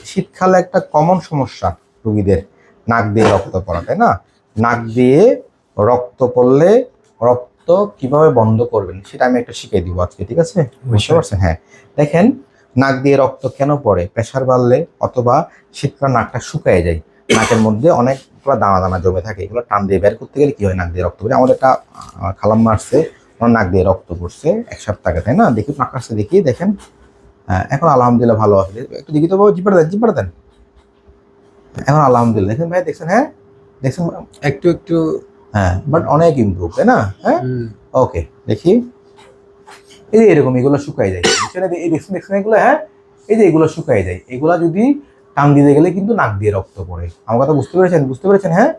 শীতকালে একটা কমন সমস্যা রোগীদের নাক দিয়ে রক্ত পড়া, তাই না? নাক দিয়ে রক্ত পড়লে রক্ত কিভাবে বন্ধ করবেন সেটা আমি একটা শিখিয়ে দিব আজকে, ঠিক আছে? বুঝতে পারছেন? হ্যাঁ, দেখেন নাক দিয়ে রক্ত কেন পড়ে? প্রেশার বাড়লে অথবা শীতকালে নাকটা শুকিয়ে যায়, নাকের মধ্যে অনেকগুলো দানা দানা জমে থাকে, এগুলো টান দিয়ে বের করতে গেলে কি হয়? নাক দিয়ে রক্ত পড়ে। আমাদের একটা খালাম্মা আসছে, ওনার নাক দিয়ে রক্ত পড়ছে 1 সপ্তাহ আগে, তাই না? দেখি নাক আসছে, দেখি দেখেন। হ্যাঁ, এখন আলহামদুলিল্লাহ ভালো আছে। একটু দেখি তো বাবা, জিপাটা দেন। এখন আলহামদুলিল্লাহ, দেখেন ভাই, দেখছেন? হ্যাঁ, দেখছেন একটু একটু। হ্যাঁ, বাট অনেক ইমপ্রুভ, তাই না? হ্যাঁ, ওকে, দেখি। এই যে এরকম এগুলো শুকাই যায়, এই দেখছেন দেখছেন এগুলো? হ্যাঁ, এই যে এগুলো শুকাই যায়, এগুলা যদি টান দিতে গেলে কিন্তু নাক দিয়ে রক্ত পড়ে। আমার কথা বুঝতে পেরেছেন? বুঝতে পেরেছেন? হ্যাঁ,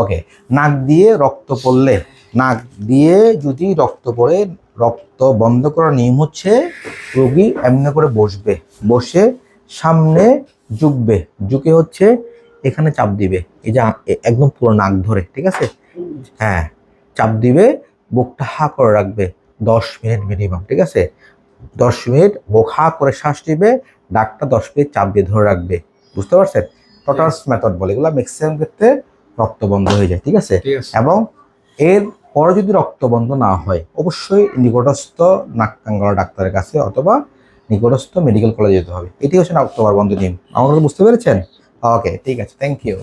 ওকে। নাক দিয়ে রক্ত পড়লে, নাক দিয়ে যদি রক্ত পড়ে, রক্ত বন্ধ করার নিয়ম হচ্ছে রোগী এমনি করে বসবে, বসে সামনে ঝুঁকবে, ঝুঁকে হচ্ছে এখানে চাপ দিবে, এই যে একদম পুরো নাক ধরে, ঠিক আছে? হ্যাঁ, চাপ দিবে, বুকটা হা করে রাখবে 10 মিনিট মিনিমাম, ঠিক আছে? 10 মিনিট বুক হা করে শ্বাস নিবে, ডাকটা 10 মিনিট চাপ দিয়ে ধরে রাখবে। বুঝতে পারছেন? টটার্স মেথড বলে, এগুলো ম্যাক্সিমাম ক্ষেত্রে রক্ত বন্ধ হয়ে যায়, ঠিক আছে? এবং এর পরে যদি রক্ত বন্ধ না হয়, অবশ্যই নিকটস্থ নাক কান গলা ডাক্তারের কাছে অথবা নিকটস্থ মেডিকেল কলেজে যেতে হবে। এটি হচ্ছে রক্ত বন্ধ নিয়ম। আমার বুঝতে পেরেছেন? ওকে, ঠিক আছে, থ্যাংক ইউ।